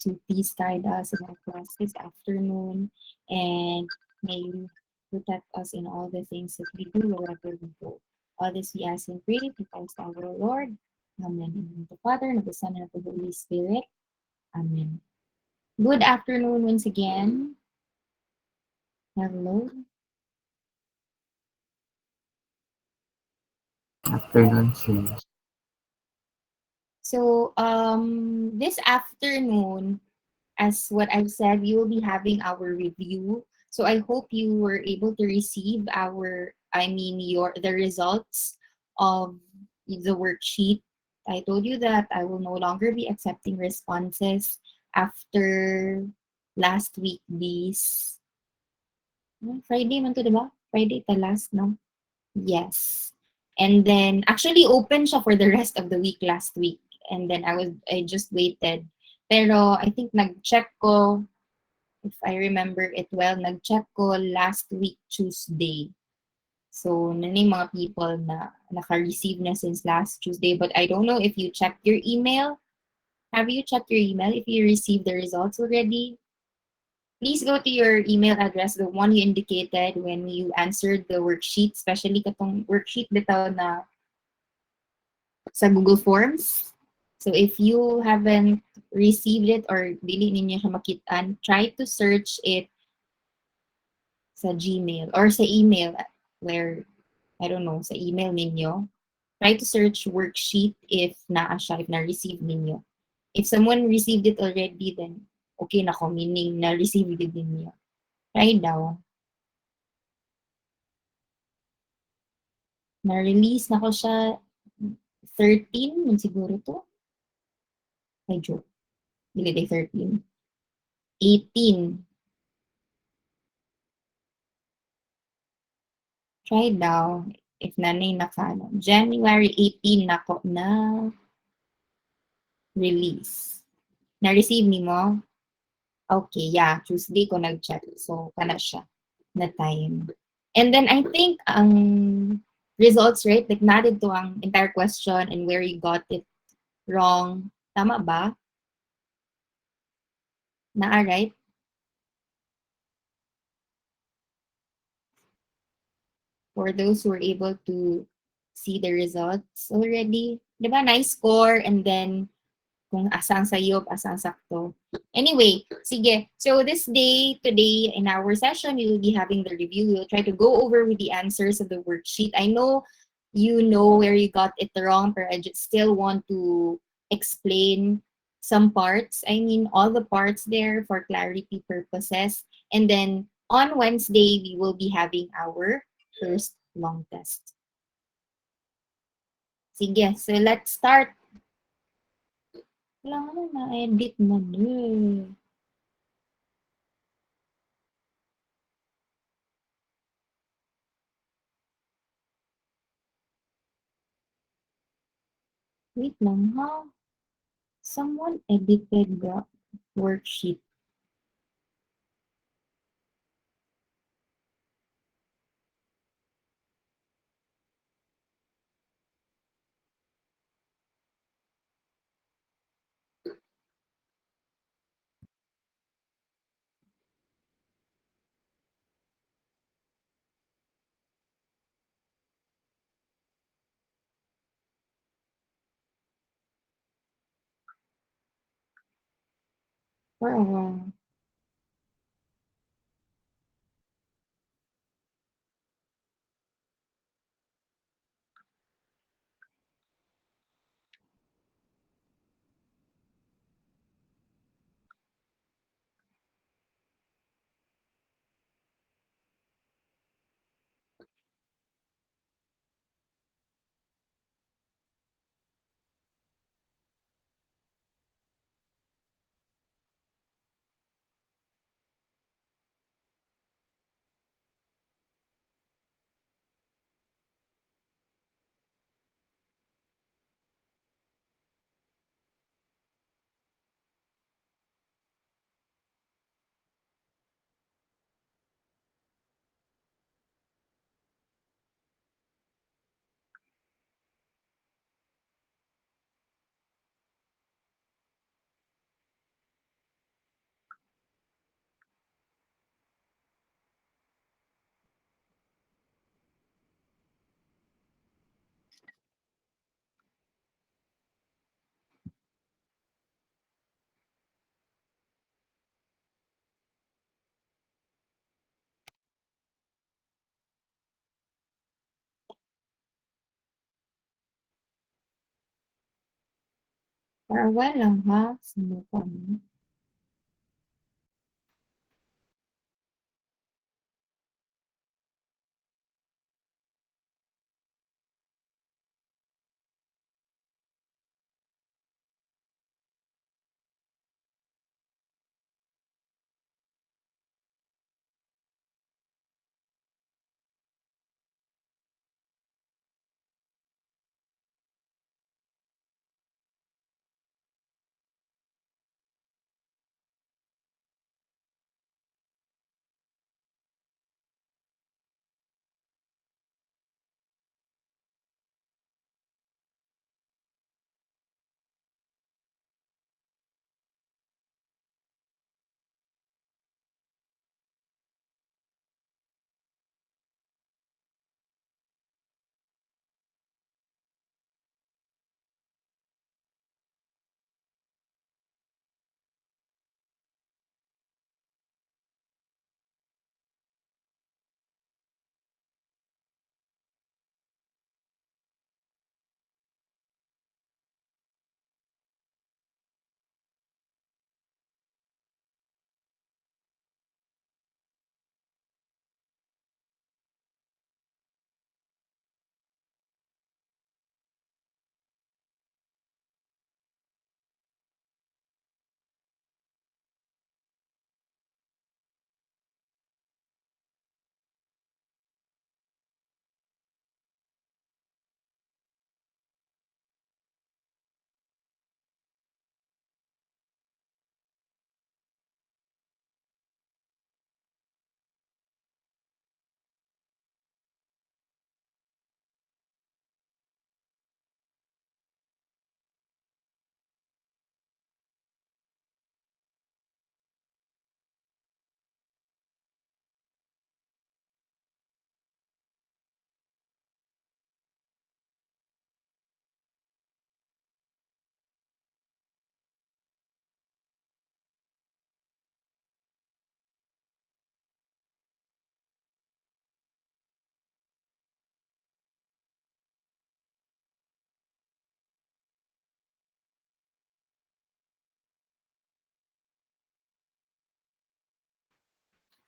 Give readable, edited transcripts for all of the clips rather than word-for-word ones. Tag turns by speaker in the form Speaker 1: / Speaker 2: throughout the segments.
Speaker 1: to please guide us in our class this afternoon, and may you protect us in all the things that we do wherever we go. All this we ask and pray through Christ our Lord. Amen. In the name of the Father, and of the Son, and of the Holy Spirit. Amen. Good afternoon once again. Hello.
Speaker 2: Afternoon, sis.
Speaker 1: So, this afternoon, as what I've said, we will be having our review. So I hope you were able to receive the results of the worksheet. I told you that I will no longer be accepting responses after last week. Friday man to, diba? Friday the last, no? Yes. And then actually open siya for the rest of the week last week. And then I just waited. Pero I think nag-check ko, if I remember it well, nag-check ko last week Tuesday. So, nani mga people na naka-receive na since last Tuesday. But I don't know if you checked your email. Have you checked your email if you received the results already? Please go to your email address, the one you indicated when you answered the worksheet, especially katong worksheet bitaw na sa Google Forms. So if you haven't received it or dili ninyo siya makitaan, try to search it sa Gmail or sa email where, I don't know, sa email ninyo. Try to search worksheet if naa siya, if na-receive ninyo. If someone received it already, then okay na ko, meaning na-receive din ninyo. Try daw. Na-release na ko siya 13, yun siguro to. Ay, joke. Dili day 13. 18. Try daw. If nanay naka, January 18 na ko na release. Na-receive ni mo? Okay, yeah. Tuesday ko nag-check. So, kana siya na time. And then I think ang results, right? Like, natin to ang entire question and where you got it wrong. Tama ba? Naa, right? For those who were able to see the results already. Diba? Nice score and then kung asang sayop, asang sakto. Anyway, sige. So today, in our session, we will be having the review. We'll try to go over with the answers of the worksheet. I know you know where you got it wrong, but I just still want to explain some parts. I mean, all the parts there for clarity purposes. And then on Wednesday, we will be having our first long test. Sige, so let's start. Kailangan na na-edit man eh. Wait lang ha. Someone edited the worksheet. For a while. For a while lang, ha? Sinukan mo.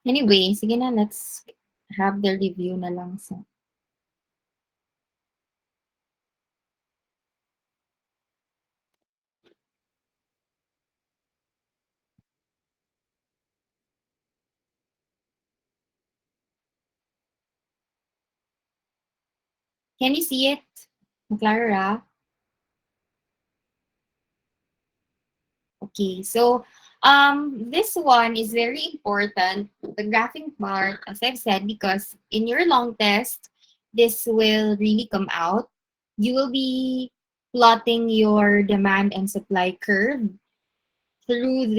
Speaker 1: Anyway, sige na, let's have the review na lang sa. Can you see it, Clara? Okay, so this one is very important, the graphing part, as I've said, because in your long test, this will really come out. You will be plotting your demand and supply curve through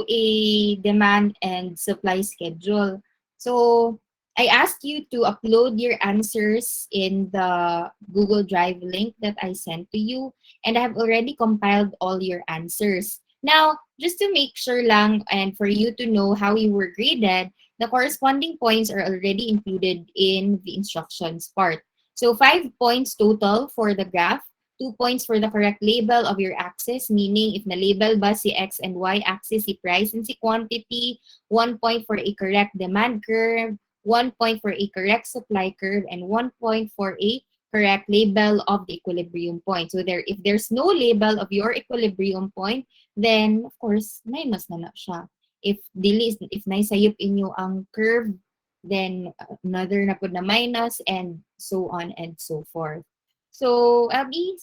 Speaker 1: a demand and supply schedule. So I asked you to upload your answers in the Google Drive link that I sent to you, and I have already compiled all your answers. Now, just to make sure lang and for you to know how you were graded, the corresponding points are already included in the instructions part. So 5 points total for the graph, 2 points for the correct label of your axis, meaning if na-label ba si X and Y axis, si price and si quantity, 1 point for a correct demand curve, 1 point for a correct supply curve, and 1 point for a correct label of the equilibrium point. So if there's no label of your equilibrium point, then of course, minus na siya. If naisayop inyo ang curve, then another na po na minus, and so on and so forth. So, Abby,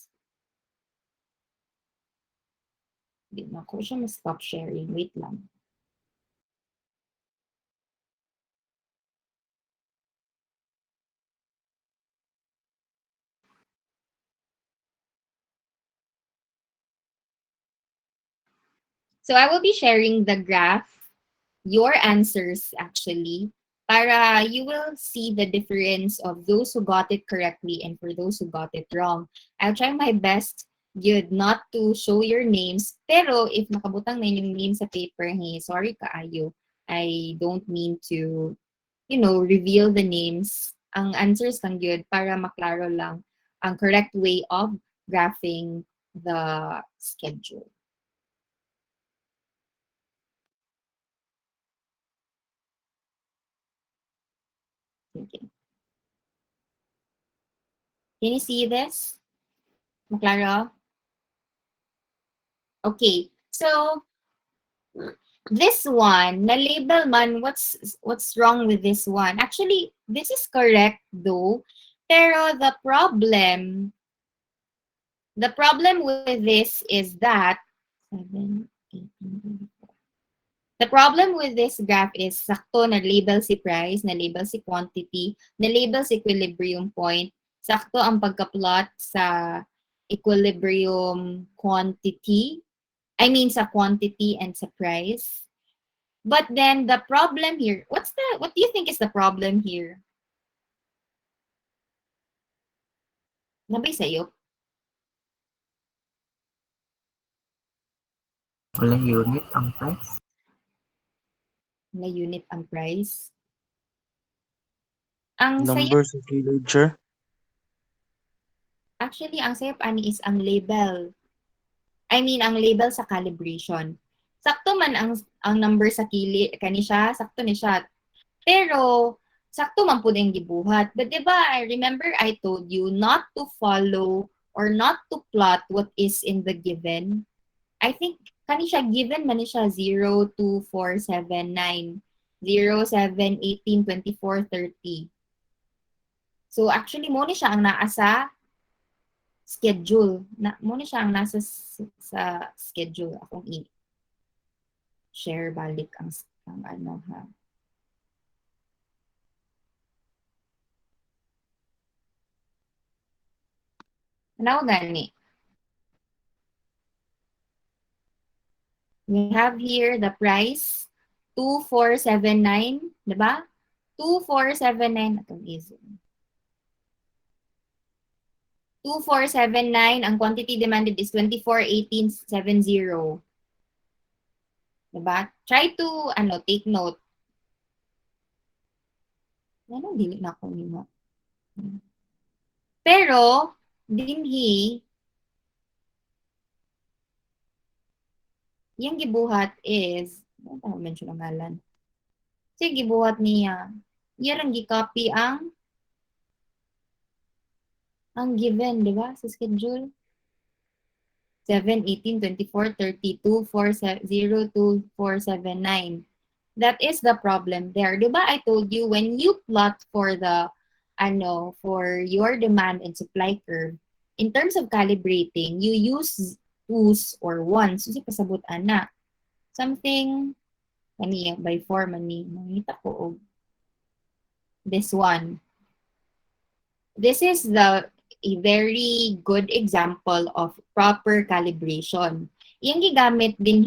Speaker 1: di na ko siya stop sharing. Wait lang. So, I will be sharing the graph, your answers actually, para you will see the difference of those who got it correctly and for those who got it wrong. I'll try my best good not to show your names, pero if nakabutang na yung name sa paper, hey, sorry kaayo. I don't mean to, reveal the names. Ang answers lang yun para maklaro lang ang correct way of graphing the schedule. Okay. Can you see this? Maklaro? Okay. So this one, na-label man, what's wrong with this one? Actually, this is correct though. Pero the problem with this is that 7, 18, the problem with this graph is sakto na-label si price, na-label si quantity, na-label si equilibrium point, sakto ang pagka-plot sa equilibrium quantity, I mean sa quantity and sa price. But then the problem here, what do you think is the problem here? Nabay sa'yo?
Speaker 2: Walang unit ang price.
Speaker 1: Na unit ang price. Ang sayop,
Speaker 3: Numbers of villager.
Speaker 1: actually, ang sayop ani is ang label. I mean, ang label sa calibration. Sakto man ang number sa kani siya, sakto ni siya. Pero, sakto man po yung gibuhat. But diba, I remember I told you not to follow or not to plot what is in the given. I think, kani siya given man ni siya 0, 2, 4, 7, 9. 0, 7, 18, 24, 30. So, actually, mo ni siya ang naa sa schedule. Mo ni siya ang nasa sa schedule. Akong i-share balik ang ano ha. Ano gani? We have here the price 2479, diba? 2479 atong easy. 2479, ang quantity demanded is 241870. Diba? Try to take note. Ano dili na ako nimo. Pero dinhi yung gibuhat is, ano tawag mention ang ngalan? Sige, gibuhat niya. Iya lang gi-copy ang given, di ba? Sa schedule. 7, 18, 24, 32, 4, 0, 2, 4, 7, 9. That is the problem there. Di ba I told you, when you plot for for your demand and supply curve, in terms of calibrating, you use twos or ones. Kasi pasabutan na. Something, kaniya, by 4 mani. Nakita ko, this one. This is a very good example of proper calibration. Yung gigamit din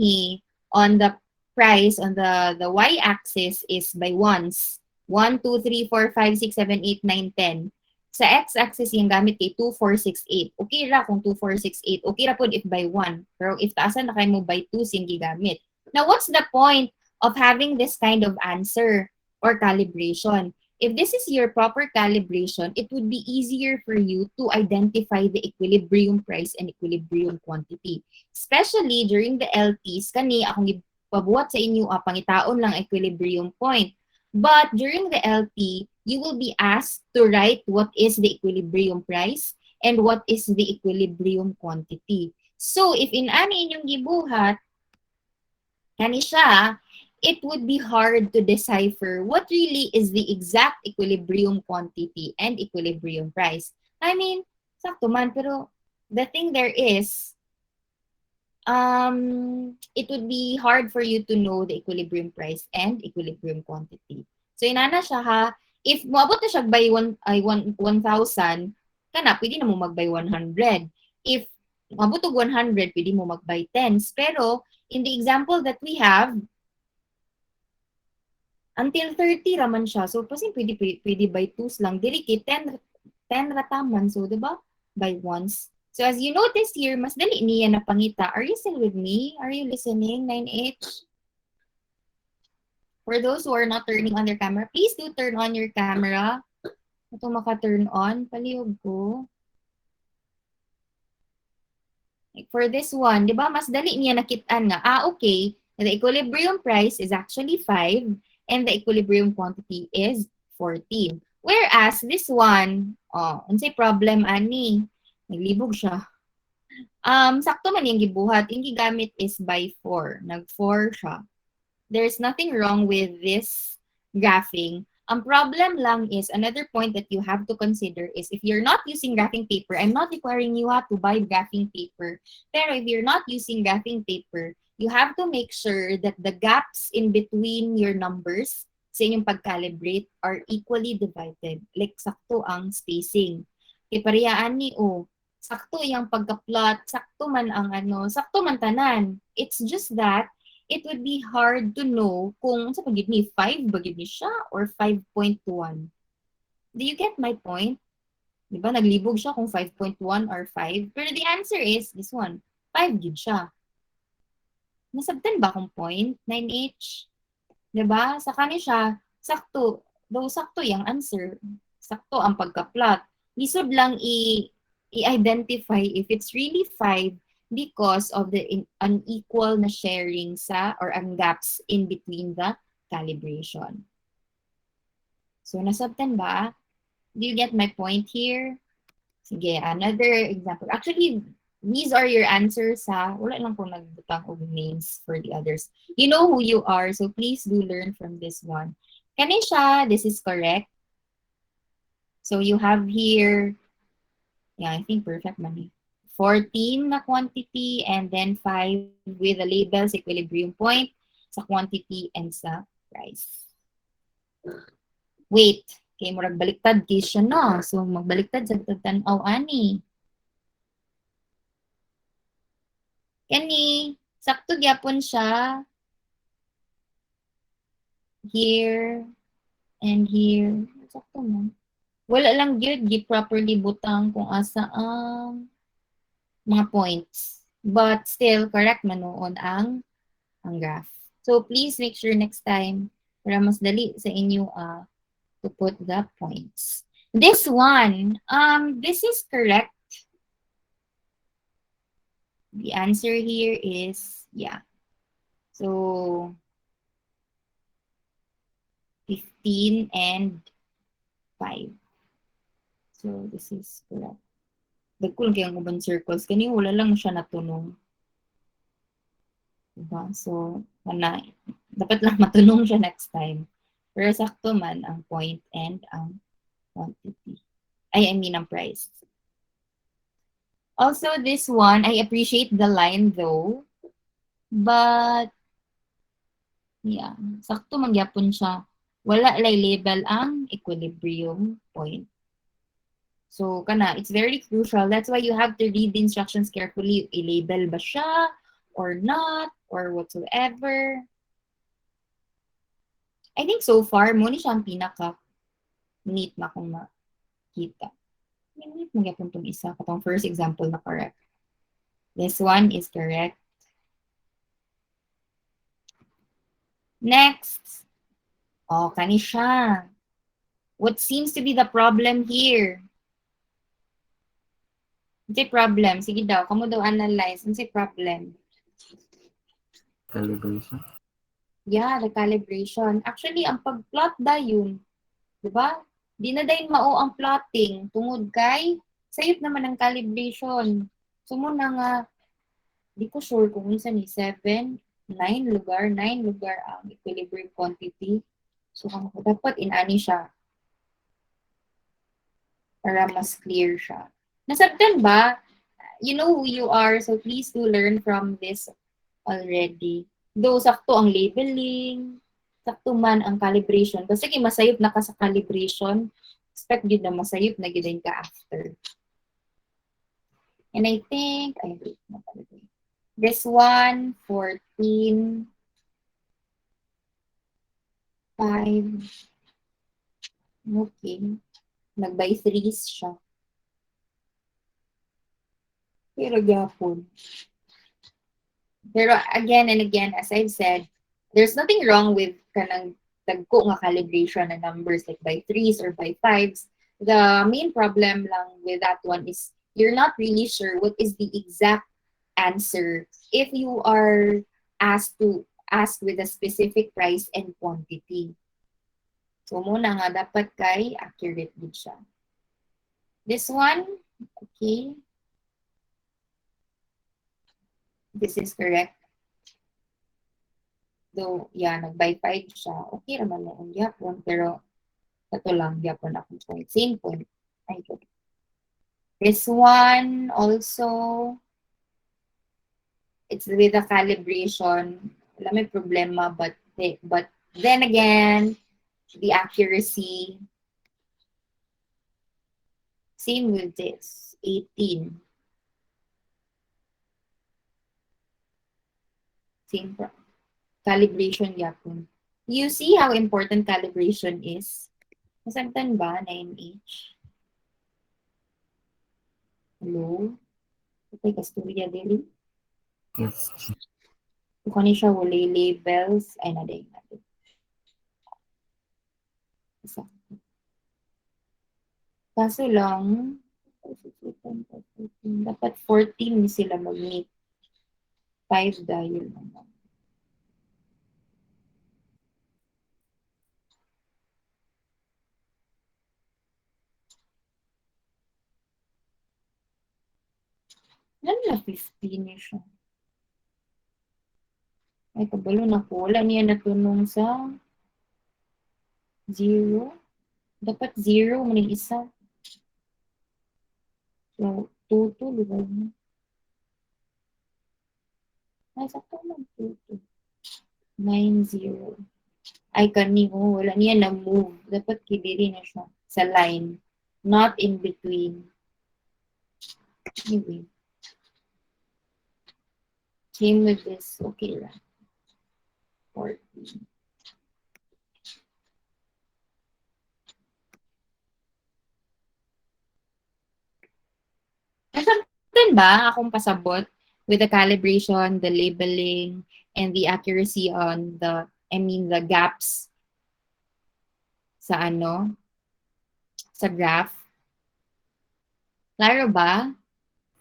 Speaker 1: on the price, on the y-axis is by ones. 1, 2, 3, 4, 5, 6, 7, 8, 9, 10. Sa x-axis yung gamit kay 2, 4, 6, 8. Okay ra kung 2, 4, 6, 8. Okay ra po if by 1. Pero if taasan na kayo mo by 2 yung gigamit. Now, what's the point of having this kind of answer or calibration? If this is your proper calibration, it would be easier for you to identify the equilibrium price and equilibrium quantity. Especially during the LTs, kani akong ipabuhat sa inyo, pangitaon lang equilibrium point. But during the LT, you will be asked to write what is the equilibrium price and what is the equilibrium quantity. So, if in ani inyong gibuhat, kani siya, it would be hard to decipher what really is the exact equilibrium quantity and equilibrium price. I mean, sakto man, pero the thing there is, it would be hard for you to know the equilibrium price and equilibrium quantity. So, inana siya ha, if moabot na siya by 1,000, kana, pwede na mo mag-buy 100. If moabot og 100, pwede mo mag-buy 10. Pero, in the example that we have, until 30 raman siya. So, kasi pwede by 2s lang. Dili kay 10 rataman. So, di ba? By ones. So, as you notice here, mas dali niya na pangita. Are you still with me? Are you listening, 9H? For those who are not turning on their camera, please do turn on your camera. Ito maka-turn on. Palihog ko. Like for this one, di ba, mas dali niya nakitaan nga, okay, the equilibrium price is actually 5 and the equilibrium quantity is 14. Whereas this one, unsay problem ani? Naglibog siya. Sakto man yung gibuhat. Yung gigamit is by 4. Nag-4 siya. There's nothing wrong with this graphing. Ang problem lang is, another point that you have to consider is if you're not using graphing paper, I'm not requiring you have to buy graphing paper. Pero if you're not using graphing paper, you have to make sure that the gaps in between your numbers sa inyong pag-calibrate are equally divided. Like, sakto ang spacing. Kaya parehaan ni, sakto yung pagka-plot, sakto man ang sakto man tanan. It's just that it would be hard to know kung sa pagid ni 5 bagid ni siya or 5.1. Do you get my point? Di ba naglibog siya kung 5.1 or 5? Pero the answer is this one. 5 gid siya. Nasabtan ba akong point? 9H? Di ba? Sa kanya siya, sakto. Though sakto yung answer. Sakto ang pagka-plot. Lisod lang i-identify if it's really 5 because of the unequal na sharing sa or ang gaps in between the calibration. So, nasabtan ba? Do you get my point here? Sige, another example. Actually, these are your answers ha. Wala lang kung nagbutang og names for the others. You know who you are, so please do learn from this one. Kani siya, this is correct. So, you have here, yeah, I think perfect money. 14 na quantity and then 5 with the labels, equilibrium point sa quantity and sa price. Wait, kay murag baliktad kay siya no. So magbaliktad sa tanaw ani. Kani, sakto gyapon siya. Here and here. Sakto man. Wala lang gyud gi properly butang kung asa ang mga points. But still, correct man noon ang graph. So, please make sure next time para mas dali sa inyo to put the points. This one, this is correct. The answer here is, yeah. So, 15 and 5. So, this is correct. Dagkul kayang ubang circles. Kani wala lang siya natunong. Diba? So, dapat lang matunong siya next time. Pero sakto man ang point and ang quantity. I mean ang price. Also, this one, I appreciate the line though. But, yeah, sakto magyapon siya. Wala lay label ang equilibrium point. So, it's very crucial. That's why you have to read the instructions carefully. I-label ba siya or not or whatsoever. I think so far, mo ni siya ang pinaka-neat na kung makita. Neat mo gyapon tong isa. Katong first example na correct. This one is correct. Next. Kani siya. What seems to be the problem here? Unsay problem? Sige daw, kamo daw analyze. Unsay problem?
Speaker 2: Calibration.
Speaker 1: Yeah, the calibration. Actually, ang pag-plot dayon, di ba? Di na dayon mao ang plotting. Tungod kay, sayop naman ang calibration. So, muna nga, di ko sure kung unsa ni 7, 9 lugar ang equilibrium quantity. So, dapat inani siya para mas clear siya. Nasabtan ba? You know who you are, so please do learn from this already. Though sakto ang labeling, sakto man ang calibration. Kasi masayop na ka sa calibration, expect yun na masayop na yun ka after. And I think, this one, 14, 5, okay. Nag-by 3s siya. Pero gapon. Pero again and again, as I've said, there's nothing wrong with kanang tagko nga calibration na numbers like by 3s or by 5s. The main problem lang with that one is you're not really sure what is the exact answer if you are asked with a specific price and quantity. So muna nga dapat kay accurate gid siya. This one, okay, this is correct. Though, yeah, nag-buy 5 siya. Okay naman na ang yapon, pero ito lang, yapon akong point. Same point. Ay, good. This one, also, it's with the calibration. Wala may problema, but then again, the accuracy, same with this, 18. Same calibration yapon. You see how important calibration is? Masabtan ba na MH? Hello? Ito kasturya dili?
Speaker 2: Yes.
Speaker 1: Kung siya wala labels, ay naday natin. Isa. Kaso lang, dapat 14 ni sila mag-meet. 5 dahil naman. Alam na 15 niya siya. Ay, kabalo na po. Wala niya natunong sa 0. Dapat 0 maning isa. So, 2 to, di ba? Ay, sakto lang 2 to. 9, 0. Ay, kaniho. Wala niya na-move. Dapat kidiri na siya sa line. Not in between. Anyway. Came with this. Okay lang. 14. Nasabtan ba akong pasabot with the calibration, the labeling, and the accuracy on the gaps sa sa graph? Klaro ba?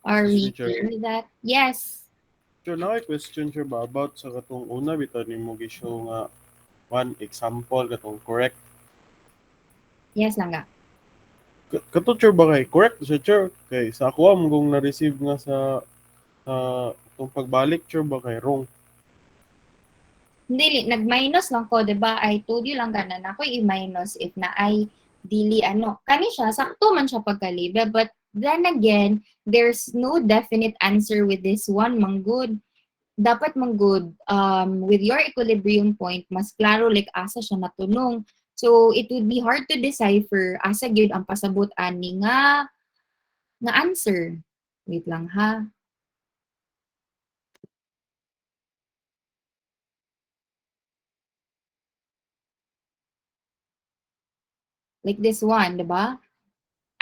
Speaker 1: Are
Speaker 3: Excuse
Speaker 1: we
Speaker 3: me, Chair.
Speaker 1: clear with that? Yes.
Speaker 3: Chair, na question, Chair, ba about sa katong una bitaw nimo gisyo nga one example katong correct.
Speaker 1: Yes lang nga.
Speaker 3: Kato, Chair, ba kay correct sa Chair? Kay sa ako kung na-receive nga sa itong pagbalik, Chair, ba kay wrong?
Speaker 1: Hindi, nag-minus lang ko, di ba? I told you lang ganan ako i-minus if na ay dili Kani siya, sakto man siya pagkalibre. But then again, there's no definite answer with this one, manggod. Dapat manggod, with your equilibrium point, mas klaro like asa siya natunong. So, it would be hard to decipher asa gyud ang pasabot ani nga answer. Wait lang ha. Like this one, di ba?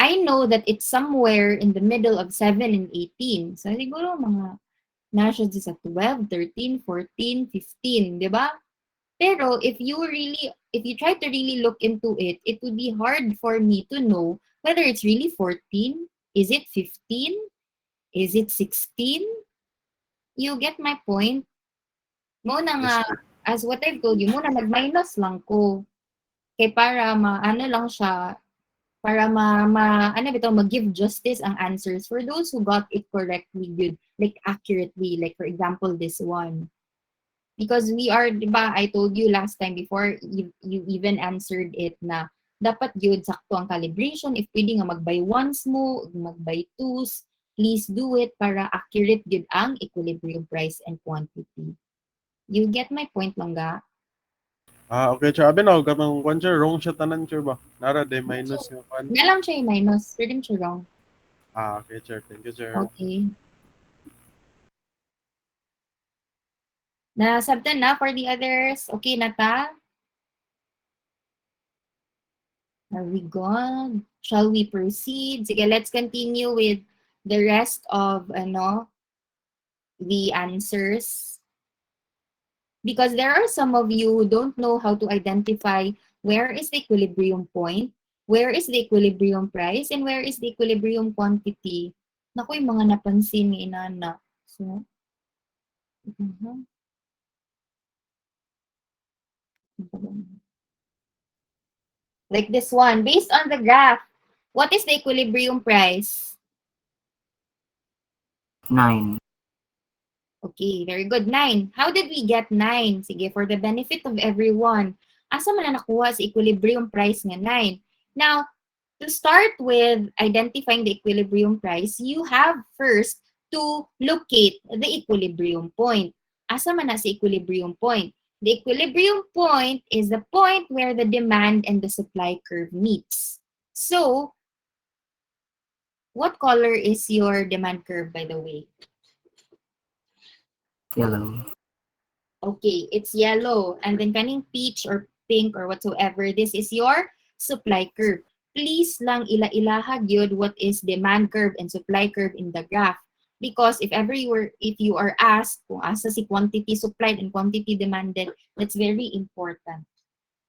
Speaker 1: I know that it's somewhere in the middle of 7 and 18. So, siguro mga nasa sa 12, 13, 14, 15, di ba? Pero if you try to really look into it, it would be hard for me to know whether it's really 14, is it 15, is it 16? You get my point? Muna nga,
Speaker 3: Yes, Chair.
Speaker 1: as what I've told you, muna nag-minus lang ko. Kaya para lang siya, para mag-give justice ang answers for those who got it correctly good, like accurately, like for example, this one. Because we are, di ba, I told you last time before, you even answered it na dapat yun, sakto ang calibration. If pwede nga mag-buy ones mo, mag-buy twos, please do it para accurate yun ang equilibrium price and quantity. You get my point, Langga?
Speaker 3: Okay, Chair. Abi na ako katong kwan, Chair. Wrong siya tanan, Chair, ba? Nara, de minus yung kwan.
Speaker 1: Nga lang siya yung minus. Pwede mo siya wrong.
Speaker 3: Okay, Chair. Thank you, Chair.
Speaker 1: Okay. Nasabtan na for the others. Okay na ta? Are we good? Shall we proceed? Sige, let's continue with the rest of the answers. Because there are some of you who don't know how to identify where is the equilibrium point, where is the equilibrium price, and where is the equilibrium quantity. Naku, yung mga napansin ni Inana. So, mhm. Like this one, based on the graph, what is the equilibrium price?
Speaker 2: 9.
Speaker 1: Okay, very good. 9. How did we get 9? Sige, for the benefit of everyone. Asa man na nakuha sa equilibrium price nga 9? Now, to start with identifying the equilibrium price, you have first to locate the equilibrium point. Asa man na sa equilibrium point? The equilibrium point is the point where the demand and the supply curve meets. So, what color is your demand curve, by the way?
Speaker 2: Yellow.
Speaker 1: Okay, it's yellow. And then kaning peach or pink or whatsoever, this is your supply curve. Please lang ila-ilaha gyud what is demand curve and supply curve in the graph. Because if you are asked kung asa si quantity supplied and quantity demanded, that's very important.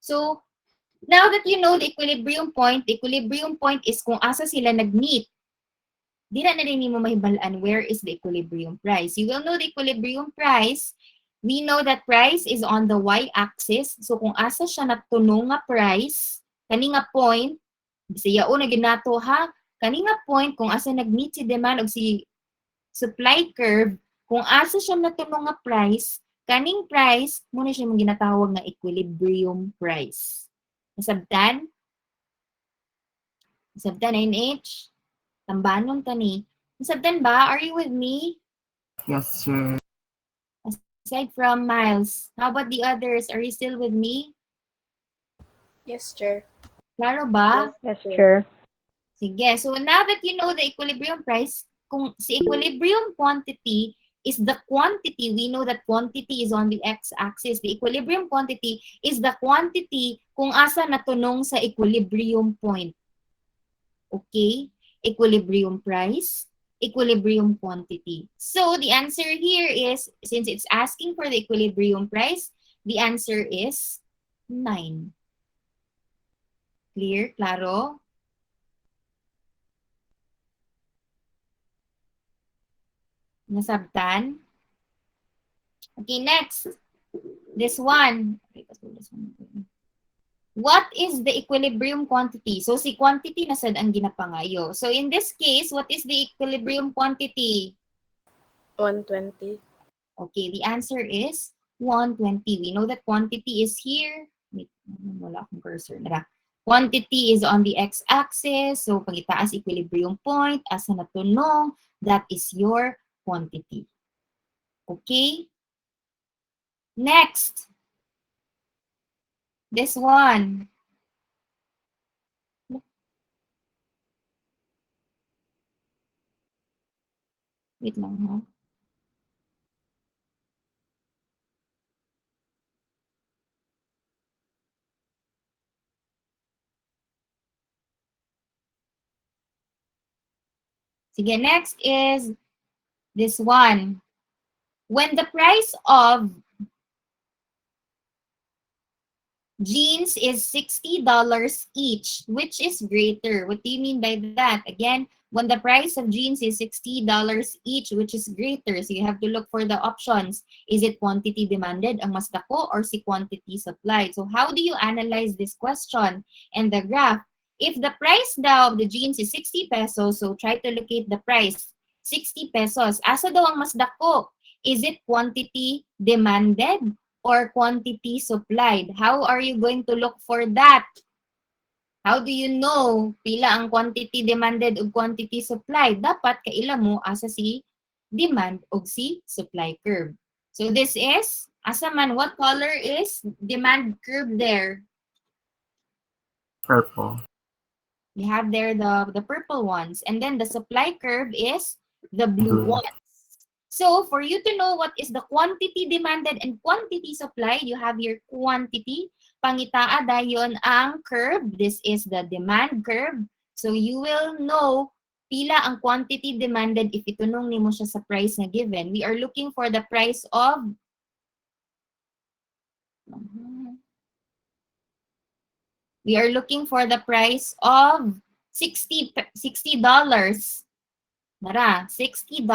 Speaker 1: So, now that you know the equilibrium point is kung asa sila nag-meet. Di na rin mo mahibalaan where is the equilibrium price. You will know the equilibrium price. We know that price is on the y-axis. So kung asa siya natuno nga price, kani nga point, siya o na ginato ha, kani nga point kung asa nag-meet si demand o si supply curve, kung asa siya natuno nga price, kaning price, muna siya mong ginatawag nga equilibrium price. Nasabtan? Nasabtan, NH? Tambanon ka ni. Nasabtan ba? Are you with me?
Speaker 2: Yes, sir.
Speaker 1: Aside from Miles, how about the others? Are you still with me?
Speaker 4: Yes, Chair.
Speaker 1: Klaro ba?
Speaker 5: Yes, sure.
Speaker 1: Sige. So now that you know the equilibrium price, kung si equilibrium quantity is the quantity, we know that quantity is on the x-axis. The equilibrium quantity is the quantity kung asa natunong sa equilibrium point. Okay? Equilibrium price, equilibrium quantity. So the answer here is, since it's asking for the equilibrium price, the answer is 9. Clear? Claro? Nasabtan? Okay, next. This one. Okay, this one. What is the equilibrium quantity? So, si quantity na sad ang ginapangayo. So, in this case, what is the equilibrium quantity?
Speaker 4: 120.
Speaker 1: Okay, the answer is 120. We know that quantity is here. Wait, wala akong cursor. Nara. Quantity is on the x-axis. So, pag itaas equilibrium point, asa natunong, that is your quantity. Okay? Next. This one. Wait lang, ha? Sige, next is this one. When the price of jeans is $60 each, which is greater? What do you mean by that? Again, when the price of jeans is $60 each, which is greater, so you have to look for the options. Is it quantity demanded, ang mas dako, or si quantity supplied? So how do you analyze this question and the graph? If the price daw of the jeans is 60 pesos, so try to locate the price. 60 pesos. Asa daw ang mas dako? Is it quantity demanded or quantity supplied? How are you going to look for that? How do you know pila ang quantity demanded o quantity supplied? Dapat kaila mo asa si demand o si supply curve. So this is, asa man, what color is demand curve there?
Speaker 2: Purple.
Speaker 1: We have there the purple ones. And then the supply curve is the blue
Speaker 2: Blue.
Speaker 1: ones. So for you to know what is the quantity demanded and quantity supplied, you have your quantity. Pangitaa dayon ang curve. This is the demand curve. So you will know pila ang quantity demanded if itunong nimo siya sa price na given. We are looking for the price of $60. Nara, $60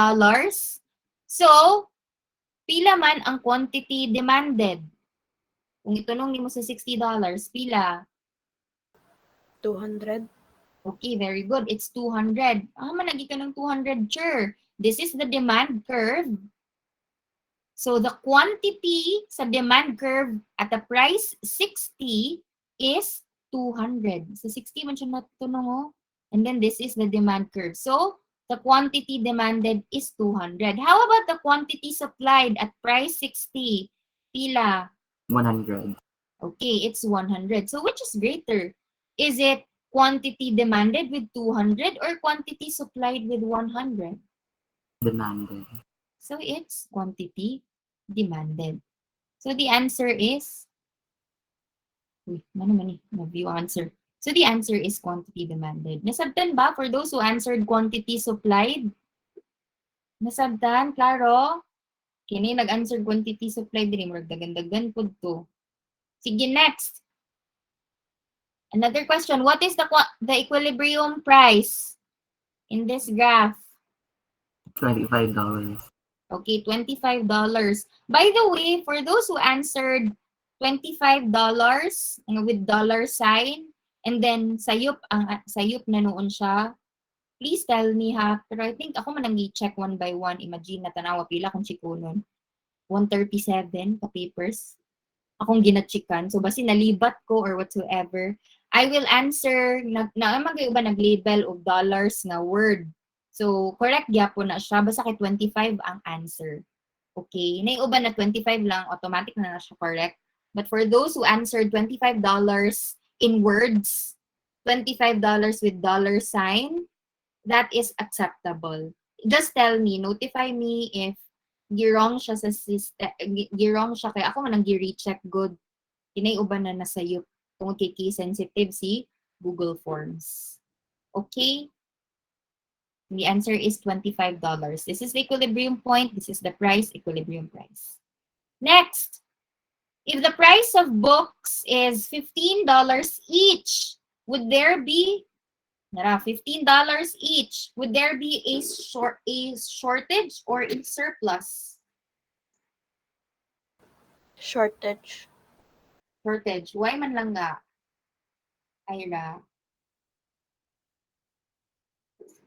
Speaker 1: So, pila man ang quantity demanded? Kung itunong nimo sa $60, pila?
Speaker 4: 200.
Speaker 1: Okay, very good. It's 200. Managi ka ng 200, sure. This is the demand curve. So, the quantity sa demand curve at the price 60 is 200. So, 60 man siya natunong, oh. And then, this is the demand curve. So, the quantity demanded is 200. How about the quantity supplied at price 60? Pila?
Speaker 2: 100.
Speaker 1: Okay, it's 100. So, which is greater? Is it quantity demanded with 200 or quantity supplied with 100?
Speaker 2: Demanded.
Speaker 1: So, it's quantity demanded. So, the answer is, view answer. So, the answer is quantity demanded. Nasabtan ba for those who answered quantity supplied? Nasabtan, klaro? Kini nag-answer quantity supplied din, magdagan-dagan po to. Sige, next. Another question, what is the equilibrium price in this graph?
Speaker 2: $25.
Speaker 1: Okay, $25. By the way, for those who answered $25 with dollar sign, and then sayup na noon siya, please tell me ha. Pero I think ako man ang i-check one by one. Imagine na tanawa pila kung chikunon. 137 ka papers. Akong ginachikan. So, basi nalibat ko or whatsoever, I will answer, ba nag-label of dollars na word. So, correct gyapon na siya. Basta kay 25 ang answer. Okay? Naiuban na 25 lang, automatic na siya correct. But for those who answered $25 in words, $25 with dollar sign, that is acceptable. Just tell me, notify me if girong siya sa system, girong siya kaya ako man ang gi-recheck good. Inay-uban na nasayo tungod kay case sensitive si Google Forms. Okay? The answer is $25. This is the equilibrium point. This is the price, equilibrium price. Next, if the price of books is $15 each, would there be $15 each? Would there be a shortage or a surplus?
Speaker 4: Shortage.
Speaker 1: Shortage. Why man lang nga? Ira.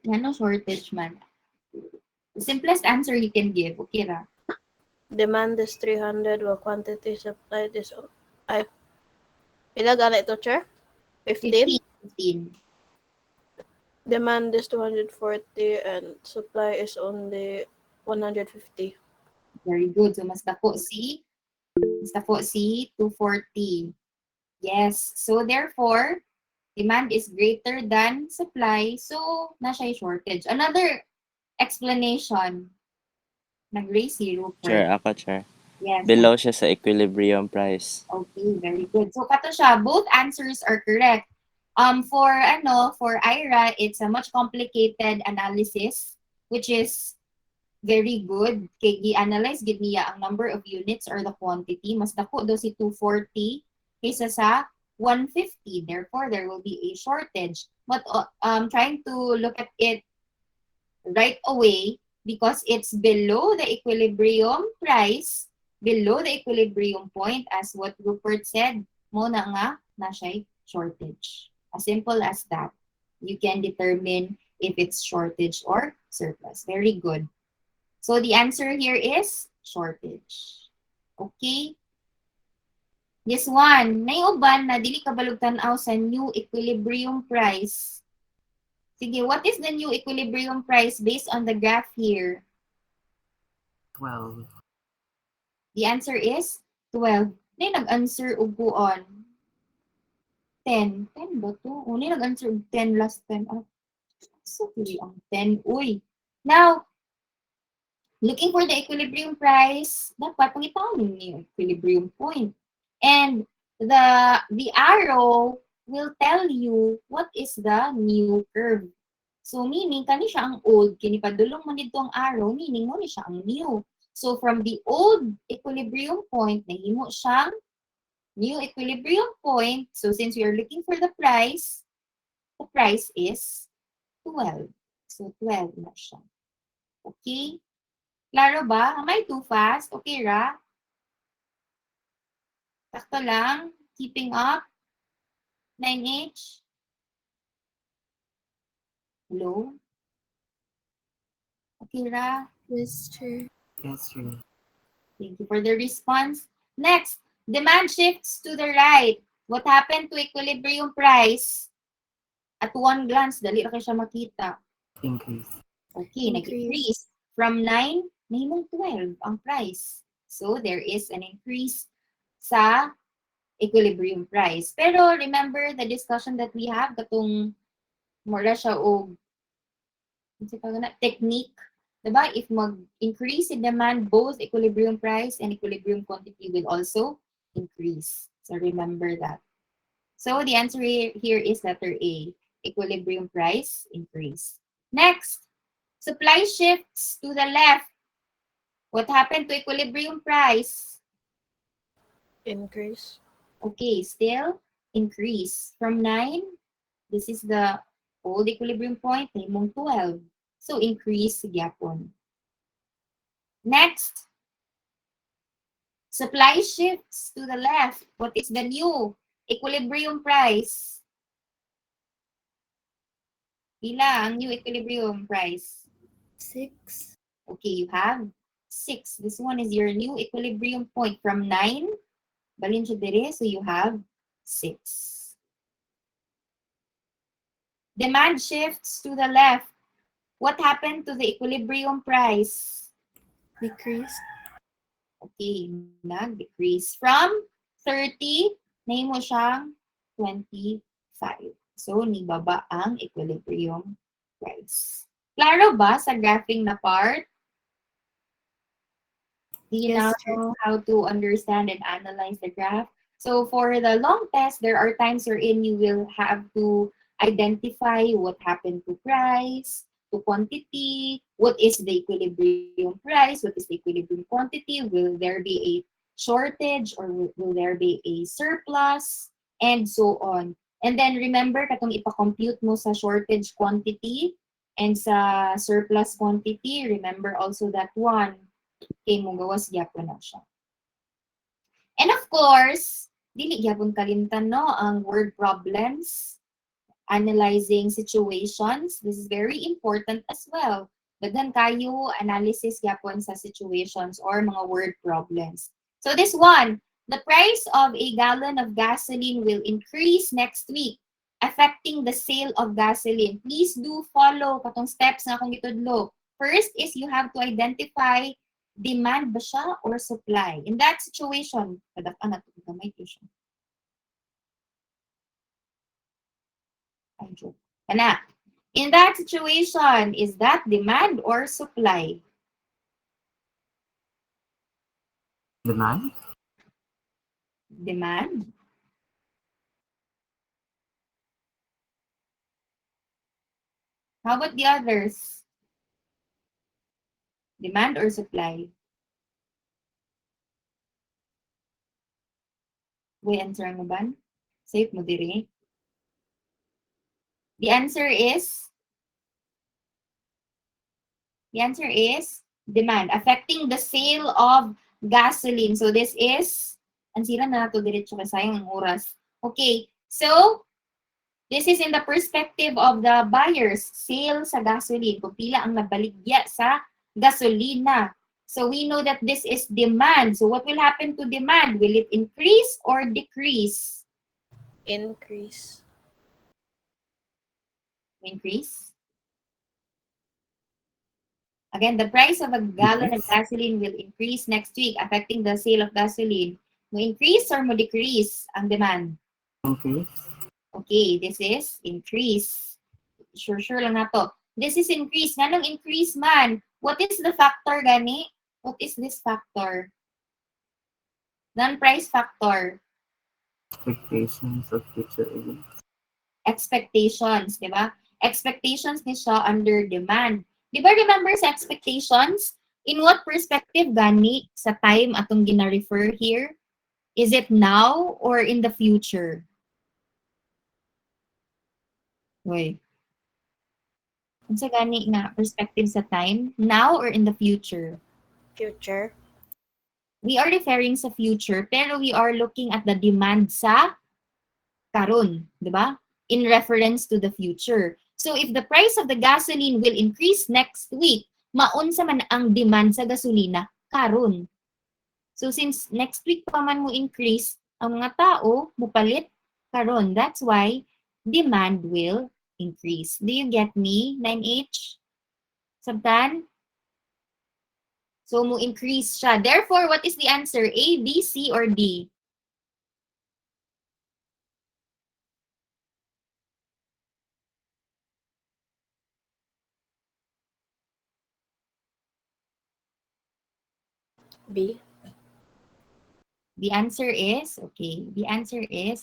Speaker 1: Ano shortage man? The simplest answer you can give. Okay ra.
Speaker 4: Demand is 300 while quantity supplied is pila gana ito, Chair? 15?
Speaker 1: 15.
Speaker 4: Demand is 240 and supply is only 150.
Speaker 1: Very good. So mas dako si 240. Yes. So therefore, demand is greater than supply. So na siya shortage. Another explanation. Nag-raise zero.
Speaker 5: Chair, ako, Chair.
Speaker 1: Yes.
Speaker 5: Below siya sa equilibrium price.
Speaker 1: Okay, very good. So kato siya, both answers are correct. For IRA, it's a much complicated analysis, which is very good. Kay gi-analyze gid niya ang number of units or the quantity. Mas dako do si 240 kaysa sa 150. Therefore, there will be a shortage. But trying to look at it right away, because it's below the equilibrium price, below the equilibrium point, as what Rupert said, mo na nga na siya shortage. As simple as that. You can determine if it's shortage or surplus. Very good. So the answer here is shortage. Okay? This one, may uban na dili kabalog tan-aw sa new equilibrium price. Sige, what is the new equilibrium price based on the graph here?
Speaker 2: 12.
Speaker 1: The answer is 12. May nag-answer og kuon. 10. 10 ba to? May nag-answer og 10 last time. So, ang 10. Uy. Now, looking for the equilibrium price, dapat pangitawin niyo yung equilibrium point. And the arrow will tell you what is the new curve. So, meaning, kani siya ang old, kini padulong man dito ang arrow, meaning mo ni siya ang new. So, from the old equilibrium point, nahimo siyang new equilibrium point. So, since we are looking for the price is 12. So, 12 na siya. Okay? Klaro ba? Am I too fast? Okay ra? Sakto lang? Keeping up? 9H? Hello? Okay ra?
Speaker 4: Yes, sir.
Speaker 2: Yes, sir.
Speaker 1: Thank you for the response. Next, demand shifts to the right. What happened to equilibrium price? At one glance, dali ra kay siya makita.
Speaker 2: Increase.
Speaker 1: Okay, nag-increase. From 9, nahimong 12 ang price. So, there is an increase sa equilibrium price. Pero, remember the discussion that we have, katong mura siya o technique. Diba? If mag-increase in demand, both equilibrium price and equilibrium quantity will also increase. So, remember that. So, the answer here is letter A, equilibrium price increase. Next, supply shifts to the left. What happened to equilibrium price?
Speaker 4: Increase.
Speaker 1: Okay, still increase. From 9, this is the old equilibrium point, himong 12. So, increase gyapon. Next, supply shifts to the left. What is the new equilibrium price? Pila ang new equilibrium price?
Speaker 4: 6.
Speaker 1: Okay, you have 6. This one is your new equilibrium point from 9. Balin siya dire, so you have 6. Demand shifts to the left. What happened to the equilibrium price?
Speaker 4: Decrease.
Speaker 1: Okay, nag-decrease from 30, nahimo siyang 25. So, nibaba ang equilibrium price. Klaro ba sa graphing na part? Do you
Speaker 4: Yes,
Speaker 1: now
Speaker 4: sir.
Speaker 1: know how to understand and analyze the graph? So for the long test, there are times wherein you will have to identify what happened to price, to quantity, what is the equilibrium price, what is the equilibrium quantity, will there be a shortage or will there be a surplus, and so on. And then remember, katong ipa-compute mo sa shortage quantity and sa surplus quantity, remember also that one. Kay mo gawas gyapon na siya. And of course, dili gyapon kalimtan no ang word problems, analyzing situations. This is very important as well. Daghan kayo analysis gyapon sa situations or mga word problems. So this one, the price of a gallon of gasoline will increase next week, affecting the sale of gasoline. Please do follow katong steps nga akong gitudlo. First is you have to identify demand ba siya or supply. In that situation, kadak-an nato gamay ko siya. Ay, joke. Kana. In that situation, is that demand or supply?
Speaker 2: Demand.
Speaker 1: Demand. How about the others? Demand or supply? May answer mo ba? Safe mo diri. The answer is demand, affecting the sale of gasoline. So this is, ang sira na nato diretso kay sayang ang oras. Okay, so this is in the perspective of the buyers, sale sa gasoline, kung pila ang nabaligya sa gasolina. So we know that this is demand. So what will happen to demand? Will it increase or decrease?
Speaker 4: Increase.
Speaker 1: Increase. Again, the price of a gallon of gasoline will increase next week, affecting the sale of gasoline. Mo increase or mo decrease ang demand?
Speaker 2: Increase.
Speaker 1: Okay, this is increase. Sure lang na to. This is increase. Nganong increase man? What is the factor gani? What is this factor? Non-price factor.
Speaker 2: Expectations of future events.
Speaker 1: Expectations, di ba? Expectations ni siya under demand. Di ba remember sa expectations? In what perspective gani sa time atong gina-refer here? Is it now or in the future? Wait. Unsa gani nga perspective sa time? Now or in the future?
Speaker 4: Future.
Speaker 1: We are referring sa future, pero we are looking at the demand sa karon, di ba? In reference to the future. So if the price of the gasoline will increase next week, maunsa man ang demand sa gasolina karon. So since next week pa man mo increase, ang mga tao mupalit karon. That's why demand will increase. Do you get me, 9H? Sabtan? So mo increase siya. Therefore, what is the answer? A, B, C, or D?
Speaker 4: B.
Speaker 1: The answer is,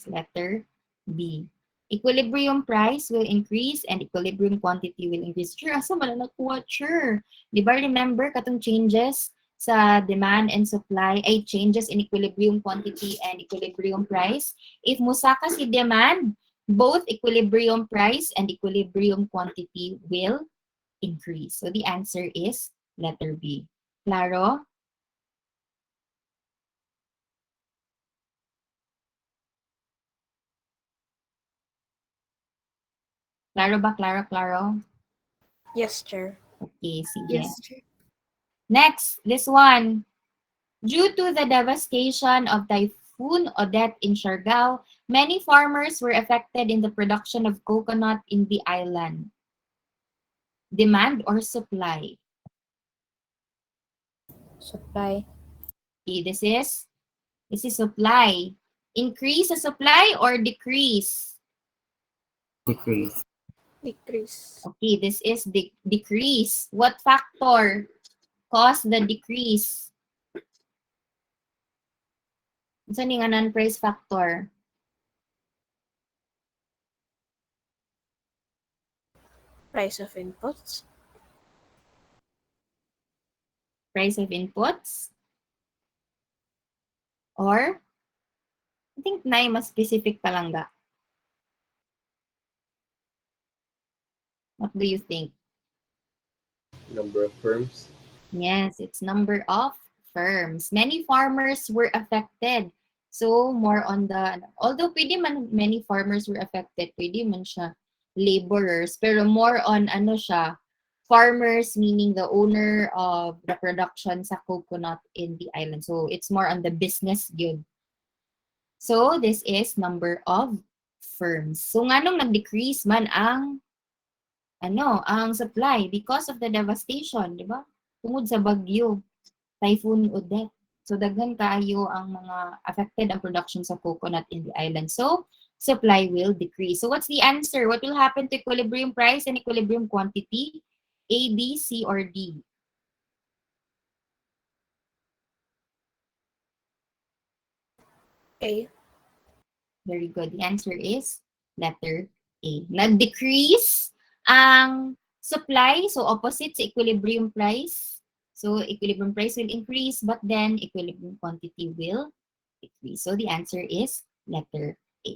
Speaker 1: letter B. Equilibrium price will increase and equilibrium quantity will increase. Sure, asa man nakuha? Sure. Di ba remember katong changes sa demand and supply, ay changes in equilibrium quantity and equilibrium price? If musaka si demand, both equilibrium price and equilibrium quantity will increase. So the answer is letter B. Claro? Claro ba? Claro?
Speaker 4: Yes, Chair.
Speaker 1: Okay, sige.
Speaker 4: Yes, Chair.
Speaker 1: Next, this one. Due to the devastation of Typhoon Odette in Siargao, many farmers were affected in the production of coconut in the island. Demand or supply?
Speaker 6: Supply.
Speaker 1: Okay, this is supply. Increase the supply or decrease?
Speaker 2: Decrease.
Speaker 4: Decrease.
Speaker 1: Okay, this is decrease. What factor caused the decrease? Saan yung non-price factor?
Speaker 4: Price of inputs.
Speaker 1: Price of inputs? Or, I think na mas specific pa lang ga. What do you think?
Speaker 3: Number of firms.
Speaker 1: Yes, it's number of firms. Many farmers were affected. So, more on the, although pwede man many farmers were affected, pwede man siya laborers, pero more on ano siya, farmers meaning the owner of the production sa coconut in the island. So, it's more on the business yun. So, this is number of firms. So, nga nung nag-decrease man ang supply because of the devastation, di ba? Tungod sa bagyo, Typhoon Odette. So, daghan kaayo ang mga affected ang production sa coconut in the island. So, supply will decrease. So, what's the answer? What will happen to equilibrium price and equilibrium quantity? A, B, C, or D?
Speaker 4: A.
Speaker 1: Very good. The answer is letter A. Nag-decrease ang supply, so opposite sa equilibrium price. So equilibrium price will increase, but then equilibrium quantity will decrease. So the answer is letter A.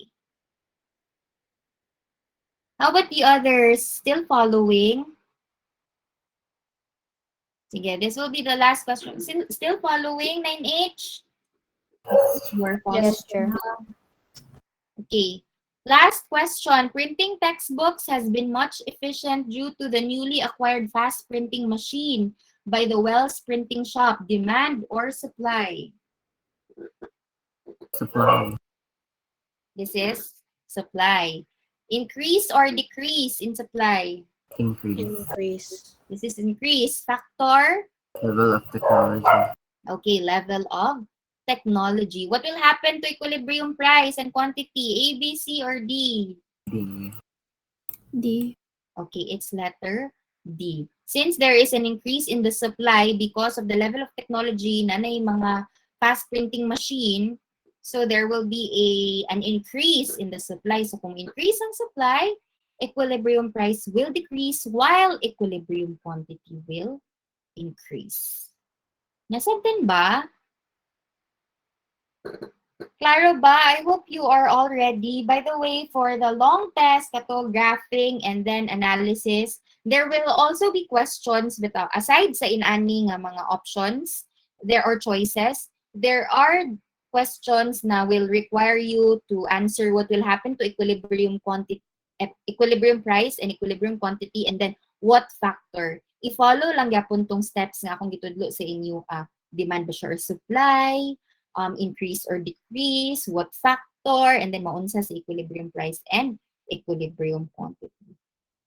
Speaker 1: How about the others? Still following? Sige, this will be the last question. Still following, 9H? You are following.
Speaker 6: Yes, Chair.
Speaker 1: Okay. Last question. Printing textbooks has been much efficient due to the newly acquired fast printing machine by the Wells Printing Shop. Demand or supply?
Speaker 2: Supply.
Speaker 1: This is supply. Increase or decrease in supply?
Speaker 2: Increase.
Speaker 4: Increase.
Speaker 1: This is increase. Factor?
Speaker 2: Level of technology.
Speaker 1: Okay, level of technology. What will happen to equilibrium price and quantity? A, B, C, or D?
Speaker 2: D.
Speaker 6: D.
Speaker 1: Okay, it's letter D. Since there is an increase in the supply because of the level of technology na may mga fast printing machine, so there will be an increase in the supply. So kung increase ang supply, equilibrium price will decrease while equilibrium quantity will increase. Nasabihin ba? Klaro ba? I hope you are all ready. By the way, for the long test, kato graphing and then analysis, There will also be questions bitaw aside sa inani nga mga options, there are choices. There are questions na will require you to answer what will happen to equilibrium quantity, equilibrium price and equilibrium quantity, and then what factor. I-follow lang yapon tong steps nga akong gitudlo sa inyo, demand ba siya or supply, increase or decrease, what factor, and then maunsa sa equilibrium price and equilibrium quantity.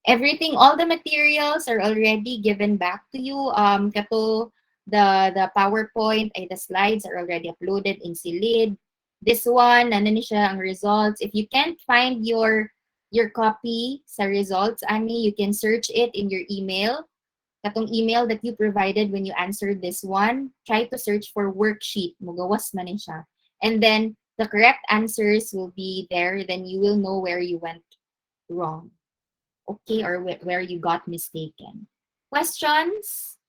Speaker 1: Everything, all the materials are already given back to you. Kato, the PowerPoint, the slides are already uploaded in Silid. This one, ano ni siya ang results. If you can't find your copy sa results, ani, you can search it in your email. Katong email that you provided when you answered this one, try to search for worksheet. Mugawas man ni siya. And then, the correct answers will be there. Then you will know where you went wrong. Okay, or where you got mistaken. Questions?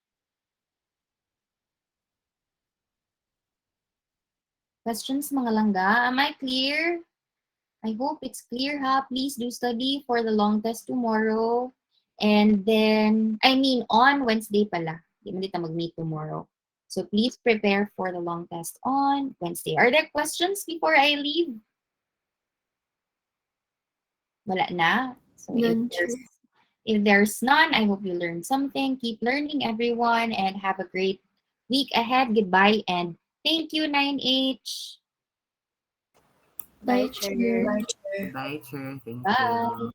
Speaker 1: Questions, mga langga? Am I clear? I hope it's clear, ha? Please do study for the long test tomorrow. And then, on Wednesday pala. Di mo dito mag-meet tomorrow. So please prepare for the long test on Wednesday. Are there questions before I leave? Wala na? So
Speaker 6: None,
Speaker 1: if there's none, I hope you learned something. Keep learning, everyone, and have a great week ahead. Goodbye, and thank you, 9H.
Speaker 6: Bye,
Speaker 4: Bye, Chair.
Speaker 6: Chair.
Speaker 2: Bye, Chair. Thank
Speaker 1: Bye.
Speaker 2: you.